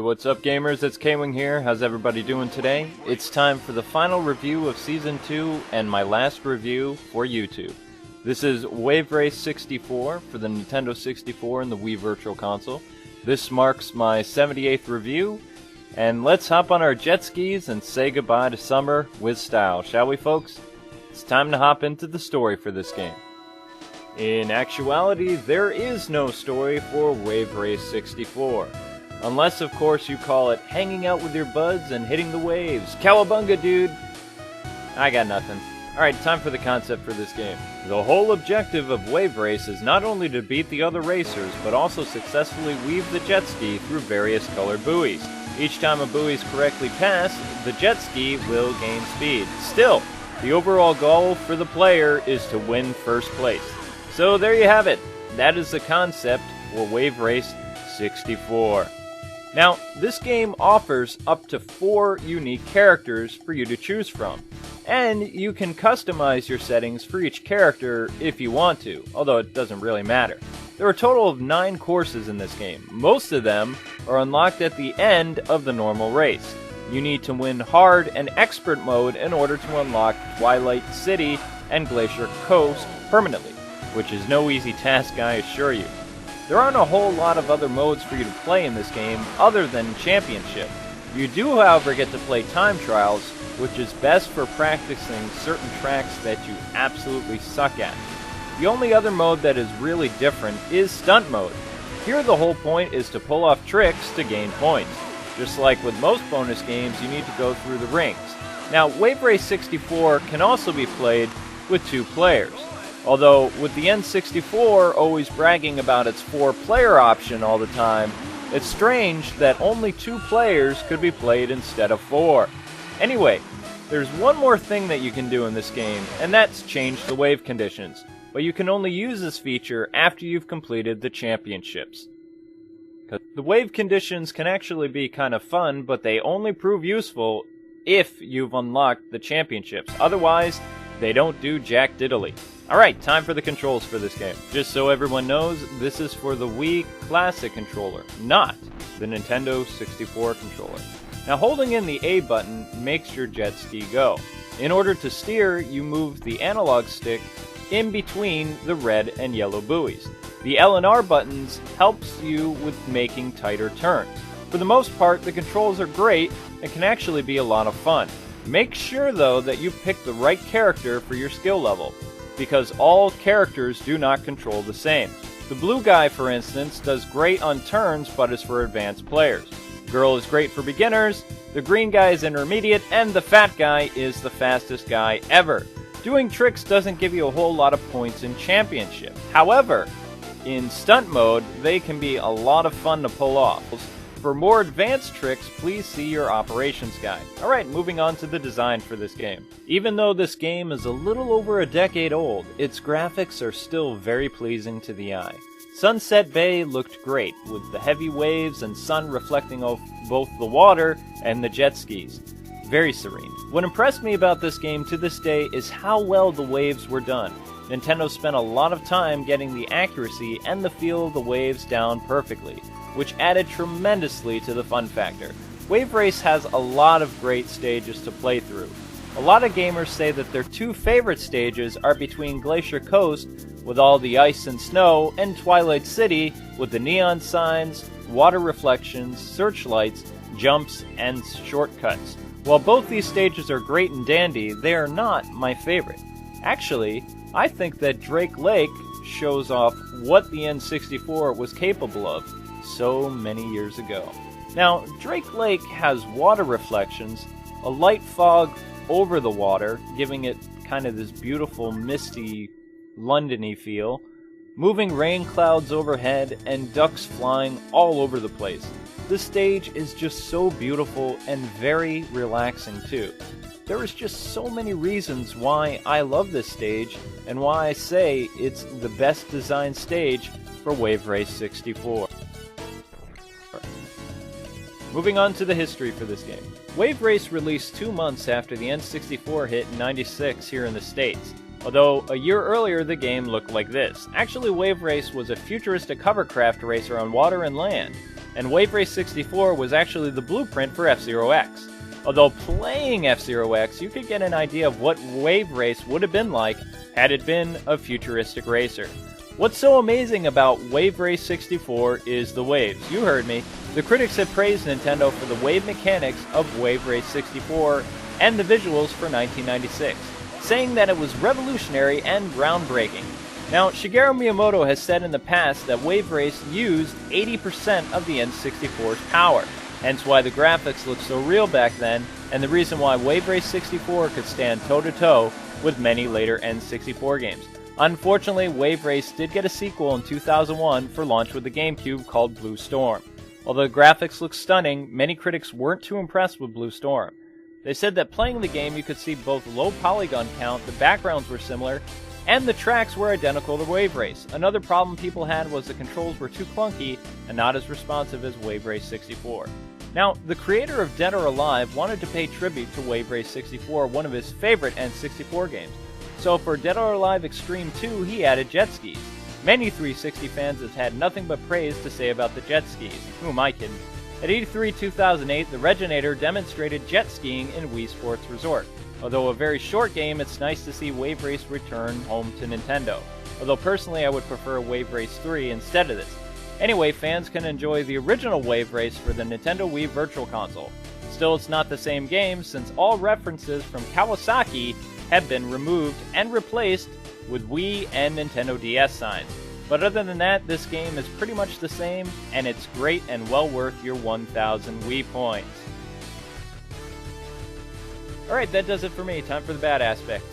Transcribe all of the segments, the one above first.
what's up gamers, it's Kwing here. How's everybody doing today? It's time for the final review of Season 2 and my last review for YouTube. This is Wave Race 64 for the Nintendo 64 and the Wii Virtual Console. This marks my 78th review, and let's hop on our jet skis and say goodbye to summer with style, shall we folks? It's time to hop into the story for this game. In actuality, there is no story for Wave Race 64. Unless, of course, you call it hanging out with your buds and hitting the waves. Cowabunga, dude! I got nothing. Alright, time for the concept for this game. The whole objective of Wave Race is not only to beat the other racers, but also successfully weave the jet ski through various colored buoys. Each time a buoy is correctly passed, the jet ski will gain speed. Still, the overall goal for the player is to win first place. So there you have it. That is the concept for Wave Race 64. Now, this game offers up to 4 unique characters for you to choose from. And you can customize your settings for each character if you want to, although it doesn't really matter. There are a total of 9 courses in this game. Most of them are unlocked at the end of the normal race. You need to win Hard and Expert mode in order to unlock Twilight City and Glacier Coast permanently, which is no easy task, I assure you. There aren't a whole lot of other modes for you to play in this game other than Championship. You do, however, get to play Time Trials, which is best for practicing certain tracks that you absolutely suck at. The only other mode that is really different is Stunt mode. Here the whole point is to pull off tricks to gain points. Just like with most bonus games, you need to go through the rings. Now, Wave Race 64 can also be played with 2 players. Although, with the N64 always bragging about its 4-player option all the time, it's strange that only 2 players could be played instead of 4. Anyway, there's one more thing that you can do in this game, and that's change the wave conditions. But you can only use this feature after you've completed the championships. The wave conditions can actually be kind of fun, but they only prove useful if you've unlocked the championships. Otherwise, they don't do jack diddly. Alright, time for the controls for this game. Just so everyone knows, this is for the Wii Classic controller, not the Nintendo 64 controller. Now, holding in the A button makes your jet ski go. In order to steer, you move the analog stick in between the red and yellow buoys. The L and R buttons helps you with making tighter turns. For the most part, the controls are great and can actually be a lot of fun. Make sure, though, that you pick the right character for your skill level, because all characters do not control the same. The blue guy, for instance, does great on turns, but is for advanced players. Girl is great for beginners, the green guy is intermediate, and the fat guy is the fastest guy ever. Doing tricks doesn't give you a whole lot of points in Championship. However, in Stunt mode, they can be a lot of fun to pull off. For more advanced tricks, please see your operations guide. Alright, moving on to the design for this game. Even though this game is a little over a decade old, its graphics are still very pleasing to the eye. Sunset Bay looked great, with the heavy waves and sun reflecting off both the water and the jet skis. Very serene. What impressed me about this game to this day is how well the waves were done. Nintendo spent a lot of time getting the accuracy and the feel of the waves down perfectly, which added tremendously to the fun factor. Wave Race has a lot of great stages to play through. A lot of gamers say that their 2 favorite stages are between Glacier Coast, with all the ice and snow, and Twilight City, with the neon signs, water reflections, searchlights, jumps, and shortcuts. While both these stages are great and dandy, they are not my favorite. Actually, I think that Drake Lake shows off what the N64 was capable of so many years ago. Now, Drake Lake has water reflections, a light fog over the water, giving it kind of this beautiful, misty, London-y feel, moving rain clouds overhead, and ducks flying all over the place. This stage is just so beautiful and very relaxing too. There is just so many reasons why I love this stage, and why I say it's the best designed stage for Wave Race 64. Moving on to the history for this game. Wave Race released 2 months after the N64 hit in '96 here in the States. Although, a year earlier the game looked like this. Actually, Wave Race was a futuristic hovercraft racer on water and land. and Wave Race 64 was actually the blueprint for F-Zero X. Although playing F-Zero X, you could get an idea of what Wave Race would have been like had it been a futuristic racer. What's so amazing about Wave Race 64 is the waves. You heard me. The critics have praised Nintendo for the wave mechanics of Wave Race 64 and the visuals for 1996, saying that it was revolutionary and groundbreaking. Now, Shigeru Miyamoto has said in the past that Wave Race used 80% of the N64's power, hence why the graphics looked so real back then, and the reason why Wave Race 64 could stand toe-to-toe with many later N64 games. Unfortunately, Wave Race did get a sequel in 2001 for launch with the GameCube called Blue Storm. Although the graphics look stunning, many critics weren't too impressed with Blue Storm. They said that playing the game you could see both low polygon count, the backgrounds were similar, and the tracks were identical to Wave Race. Another problem people had was the controls were too clunky and not as responsive as Wave Race 64. Now, the creator of Dead or Alive wanted to pay tribute to Wave Race 64, one of his favorite N64 games. So for Dead or Alive Extreme 2, he added jet skis. Many 360 fans have had nothing but praise to say about the jet skis. Who am I kidding? At E3 2008, the Reginator demonstrated jet skiing in Wii Sports Resort. Although a very short game, it's nice to see Wave Race return home to Nintendo. Although personally I would prefer Wave Race 3 instead of this. Anyway, fans can enjoy the original Wave Race for the Nintendo Wii Virtual Console. Still, it's not the same game since all references from Kawasaki have been removed and replaced with Wii and Nintendo DS signs. But other than that, this game is pretty much the same, and it's great and well worth your 1,000 Wii points. Alright, that does it for me. Time for the bad aspect.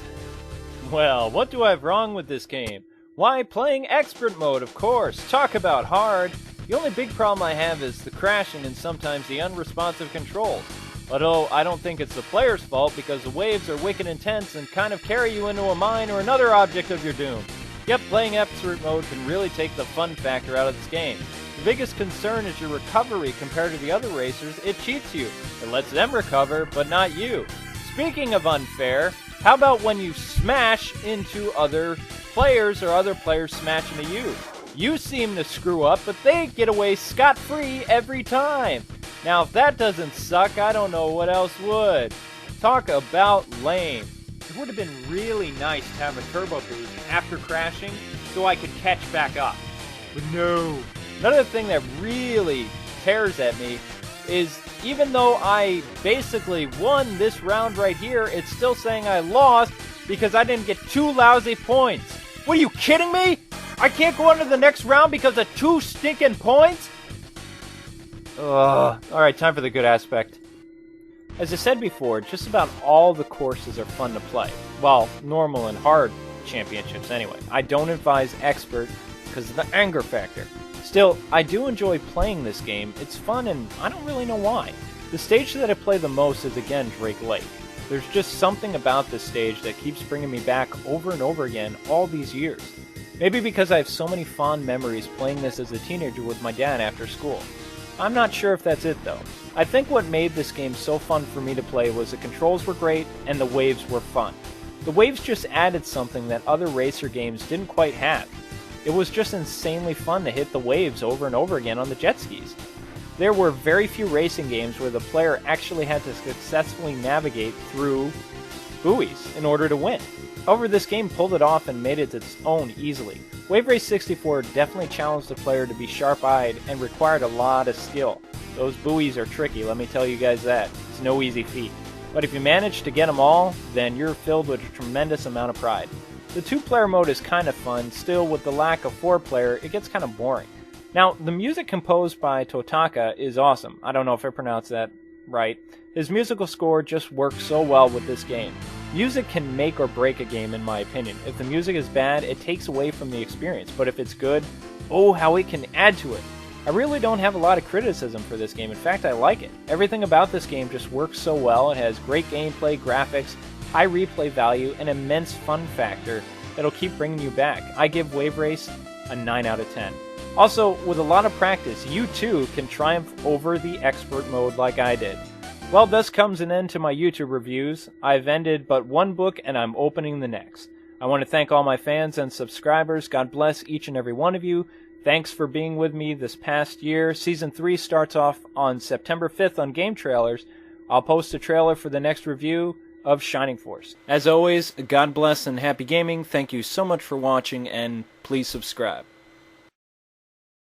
Well, what do I have wrong with this game? Why, playing Expert Mode, of course. Talk about hard. The only big problem I have is the crashing and sometimes the unresponsive controls. Although, I don't think it's the player's fault because the waves are wicked intense and kind of carry you into a mine or another object of your doom. Yep, playing Expert Mode can really take the fun factor out of this game. The biggest concern is your recovery compared to the other racers. It cheats you. It lets them recover, but not you. Speaking of unfair, how about when you smash into other players or other players smash into you? You seem to screw up, but they get away scot-free every time. Now, if that doesn't suck, I don't know what else would. Talk about lame. It would have been really nice to have a turbo boost after crashing so I could catch back up. But no. Another thing that really tears at me is even though I basically won this round right here, it's still saying I lost because I didn't get 2 lousy points. What, are you kidding me? I can't go on to the next round because of 2 stinking points? Ugh. Alright, time for the good aspect. As I said before, just about all the courses are fun to play. Well, normal and hard championships anyway. I don't advise expert because of the anger factor. Still, I do enjoy playing this game. It's fun and I don't really know why. The stage that I play the most is again Drake Lake. There's just something about this stage that keeps bringing me back over and over again all these years. Maybe because I have so many fond memories playing this as a teenager with my dad after school. I'm not sure if that's it though. I think what made this game so fun for me to play was the controls were great and the waves were fun. The waves just added something that other racer games didn't quite have. It was just insanely fun to hit the waves over and over again on the jet skis. There were very few racing games where the player actually had to successfully navigate through buoys in order to win. However, this game pulled it off and made it its own easily. Wave Race 64 definitely challenged the player to be sharp-eyed and required a lot of skill. Those buoys are tricky, let me tell you guys that. It's no easy feat. But if you manage to get them all, then you're filled with a tremendous amount of pride. The 2-player mode is kind of fun, still with the lack of 4-player, it gets kind of boring. Now, the music composed by Totaka is awesome. I don't know if I pronounced that right. His musical score just works so well with this game. Music can make or break a game in my opinion. If the music is bad, it takes away from the experience, but if it's good, oh how it can add to it. I really don't have a lot of criticism for this game, in fact I like it. Everything about this game just works so well, it has great gameplay, graphics, high replay value, and immense fun factor that'll keep bringing you back. I give Wave Race a 9 out of 10. Also, with a lot of practice, you too can triumph over the expert mode like I did. Well, thus comes an end to my YouTube reviews. I've ended but one book and I'm opening the next. I want to thank all my fans and subscribers. God bless each and every one of you. Thanks for being with me this past year. Season 3 starts off on September 5th on Game Trailers. I'll post a trailer for the next review of Shining Force. As always, God bless and happy gaming. Thank you so much for watching, and please subscribe.